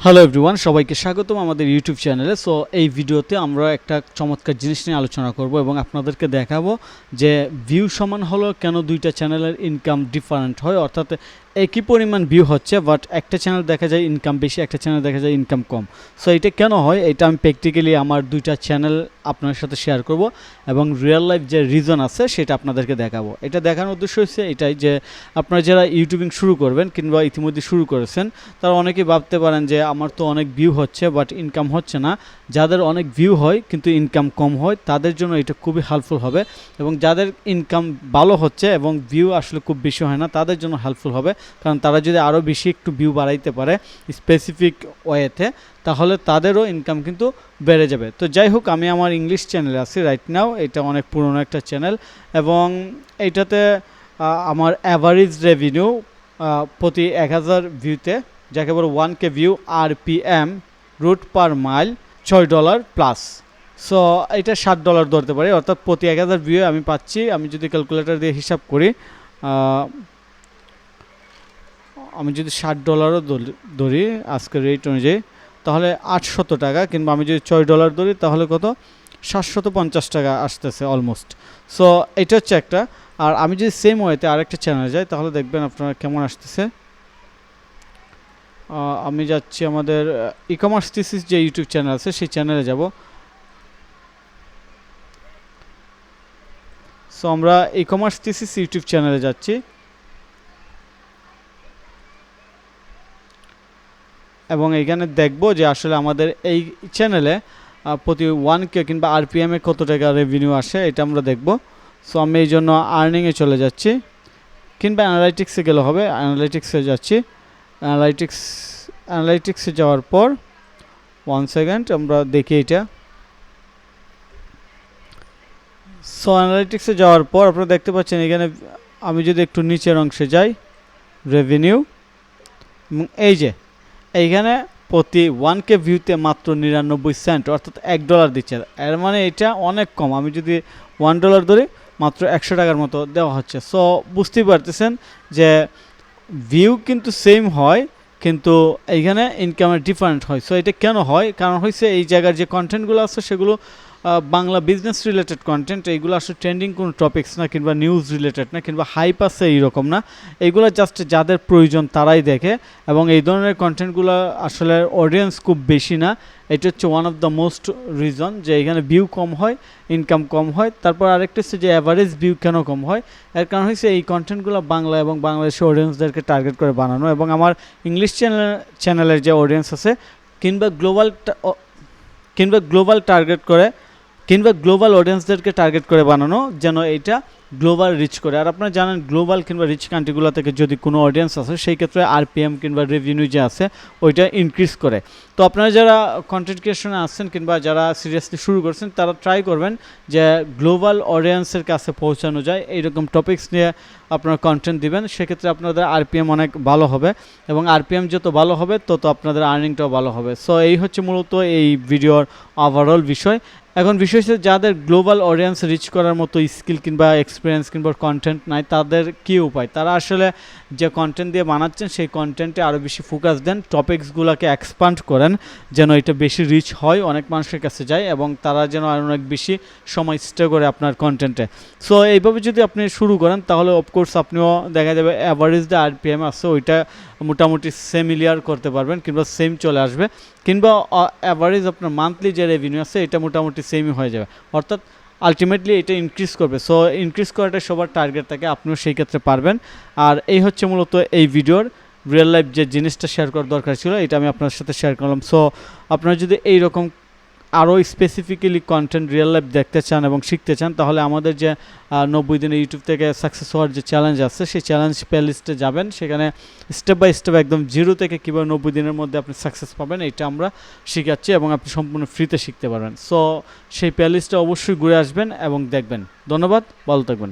Hello everyone, সবাইকে স্বাগতম আমাদের ইউটিউব চ্যানেলে। সো এই ভিডিওতে আমরা একটা চমৎকার জিনিস নিয়ে আলোচনা করব এবং আপনাদেরকে দেখাবো যে ভিউ সমান হলো কেন দুইটা চ্যানেলের ইনকাম ডিফারেন্ট হয়, অর্থাৎ একই পরিমাণ ভিউ হচ্ছে বাট একটা চ্যানেল দেখা যায় ইনকাম বেশি, একটা চ্যানেল দেখা যায় ইনকাম কম। সো এটা কেন হয় এটা আমি প্র্যাকটিক্যালি আমার দুইটা চ্যানেল আপনার সাথে শেয়ার করব এবং রিয়েল লাইফ যে রিজন আছে সেটা আপনাদেরকে দেখাবো। এটা দেখানোর উদ্দেশ্য হচ্ছে এটাই যে আপনারা যারা ইউটিউবিং শুরু করবেন কিংবা ইতিমধ্যে শুরু করেছেন তারা অনেকেই ভাবতে পারেন যে আমার তো অনেক ভিউ হচ্ছে বাট ইনকাম হচ্ছে না। যাদের অনেক ভিউ হয় কিন্তু ইনকাম কম হয় তাদের জন্য এটা খুবই হেল্পফুল হবে, এবং যাদের ইনকাম ভালো হচ্ছে এবং ভিউ আসলে খুব বেশি হয় না তাদের জন্য হেল্পফুল হবে, কারণ তারা যদি আরও বেশি একটু ভিউ বাড়াইতে পারে স্পেসিফিক ওয়েতে তাহলে তাদেরও ইনকাম কিন্তু বেড়ে যাবে। তো যাই হোক, আমি আমার ইংলিশ চ্যানেলে আছি রাইট নাও। এটা অনেক পুরনো একটা চ্যানেল এবং এইটাতে আমার অ্যাভারেজ রেভিনিউ প্রতি 1000 ভিউতে, যাকে বলে 1K view RPM route per mille $6 plus. So এটা $7 ধরতে পারি, অর্থাৎ প্রতি 1000 ভিউ আমি পাচ্ছি, আমি যদি ক্যালকুলেটর দিয়ে হিসাব করি, আমি যদি $60 ধরি আজকের রেট অনুযায়ী তাহলে 800 টাকা, কিংবা আমি যদি $6 ধরি তাহলে কত 750 টাকা আসতেছে অলমোস্ট। সো এটা হচ্ছে একটা। আর আমি যদি সেম ওয়েতে আরেকটা চ্যানেলে যাই তাহলে দেখবেন আপনারা কেমন আসতেছে। আমি যাচ্ছি আমাদের ই কমার্স থিসিস যে ইউটিউব চ্যানেল আছে সেই চ্যানেলে যাব। সো আমরা ই কমার্স থিসিস ইউটিউব চ্যানেলে যাচ্ছি এবং এখানে দেখব যে আসলে আমাদের এই চ্যানেলে প্রতি 1K কিংবা RPM-এ কত টাকা রেভিনিউ আসে এটা আমরা দেখব। সো আমি এই জন্য আর্নিংয়ে চলে যাচ্ছি, কিংবা অ্যানালাইটিক্সে গেলে হবে। অ্যানালাইটিক্সে যাচ্ছি। অ্যানালাইটিক্সে যাওয়ার পর 1 সেকেন্ড আমরা দেখি এটা। সো অ্যানালাইটিক্সে যাওয়ার পর আপনারা দেখতে পাচ্ছেন এখানে আমি যদি একটু নিচের অংশে যাই, রেভিনিউ, এবং এই যে এইখানে প্রতি 1K ভিউতে মাত্র 99 সেন্ট, অর্থাৎ $1 দিচ্ছে। এর মানে এটা অনেক কম। আমি যদি $1 ধরি মাত্র 100 টাকার মতো দেওয়া হচ্ছে। সো বুঝতেই পারতেছেন যে ভিউ কিন্তু সেম হয় কিন্তু এইখানে ইনকামের ডিফারেন্ট হয়। সো এটা কেন হয়? কারণ হচ্ছে এই জায়গার যে কন্টেন্টগুলো আছে সেগুলো বাংলা বিজনেস রিলেটেড কন্টেন্ট। এইগুলো আসলে ট্রেন্ডিং কোনো টপিকস না, কিংবা নিউজ রিলেটেড না, কিংবা হাইপ আছে এইরকম না। এইগুলো জাস্ট যাদের প্রয়োজন তারাই দেখে, এবং এই ধরনের কন্টেন্টগুলো আসলে অডিয়েন্স খুব বেশি না। এটা হচ্ছে one of the most reason যে এখানে ভিউ কম হয়, ইনকাম কম হয়। তারপর আরেকটা হচ্ছে যে অ্যাভারেজ ভিউ কেন কম হয়, এর কারণ হচ্ছে এই কন্টেন্টগুলো বাংলা এবং বাংলাদেশের অডিয়েন্সদেরকে টার্গেট করে বানানো, এবং আমার ইংলিশ চ্যানেলের যে অডিয়েন্স আছে কিংবা গ্লোবাল অডিয়েন্সদেরকে টার্গেট করে বানানো, যেন এইটা গ্লোবাল রিচ করে। আর আপনারা জানেন গ্লোবাল কিংবা রিচ কান্ট্রিগুলো থেকে যদি কোনো অডিয়েন্স আছে সেই ক্ষেত্রে RPM কিংবা রেভিনিউ যে আছে ওইটা ইনক্রিজ করে। তো আপনারা যারা কন্টেন্ট ক্রিয়েশনে আসছেন কিংবা যারা সিরিয়াসলি শুরু করছেন তারা ট্রাই করবেন যে গ্লোবাল অডিয়েন্সের কাছে পৌঁছানো যায় এইরকম টপিকস নিয়ে আপনারা কন্টেন্ট দিবেন। সেক্ষেত্রে আপনাদের RPM অনেক ভালো হবে, এবং RPM যত ভালো হবে তত আপনাদের আর্নিংটাও ভালো হবে। সো এই হচ্ছে মূলত এই ভিডিওর ওভারঅল বিষয়। এখন বিষয় হচ্ছে যাদের গ্লোবাল অডিয়েন্স রিচ করার মতো স্কিল কিংবা এক্সপিরিয়েন্স কিংবা কন্টেন্ট নাই তাদের কী উপায়? তারা আসলে যে কন্টেন্ট দিয়ে বানাচ্ছেন সেই কন্টেন্টে আরও বেশি ফোকাস দেন, টপিকসগুলোকে এক্সপান্ড করেন যেন এটা বেশি রিচ হয়, অনেক মানুষের কাছে যায়, এবং তারা যেন আর অনেক বেশি সময় স্টে করে আপনার কন্টেন্টে। সো এইভাবে যদি আপনি শুরু করেন তাহলে অফকোর্স আপনিও দেখা যাবে অ্যাভারেজ যে RPM আছে ওইটা মোটামুটি সিমিলার করতে পারবেন, কিংবা সেম চলে আসবে, কিংবা অ্যাভারেজ আপনার মান্থলি যে রেভিনিউ আছে এটা মোটামুটি সেমই হয়ে যাবে, অর্থাৎ আলটিমেটলি এটা ইনক্রিজ করবে। সো ইনক্রিজ করাটা সবার টার্গেট থাকে, আপনিও সেই ক্ষেত্রে পারবেন। আর এই হচ্ছে মূলত এই ভিডিওর রিয়েল লাইফ যে জিনিসটা শেয়ার করার দরকার ছিল এটা আমি আপনার সাথে শেয়ার করলাম। সো আপনারা যদি এইরকম আরও স্পেসিফিক্যালি কন্টেন্ট রিয়েল লাইফ দেখতে চান এবং শিখতে চান তাহলে আমাদের যে 90 দিনে ইউটিউব থেকে সাকসেস হওয়ার যে চ্যালেঞ্জ আছে সেই চ্যালেঞ্জ প্লেলিস্টে যাবেন। সেখানে স্টেপ বাই স্টেপ একদম জিরো থেকে কীভাবে 90 দিনের মধ্যে আপনি সাকসেস পাবেন এটা আমরা শিখাচ্ছি, এবং আপনি সম্পূর্ণ ফ্রিতে শিখতে পারবেন। সো সেই প্লেলিস্টে অবশ্যই ঘুরে আসবেন এবং দেখবেন। ধন্যবাদ, ভালো থাকবেন।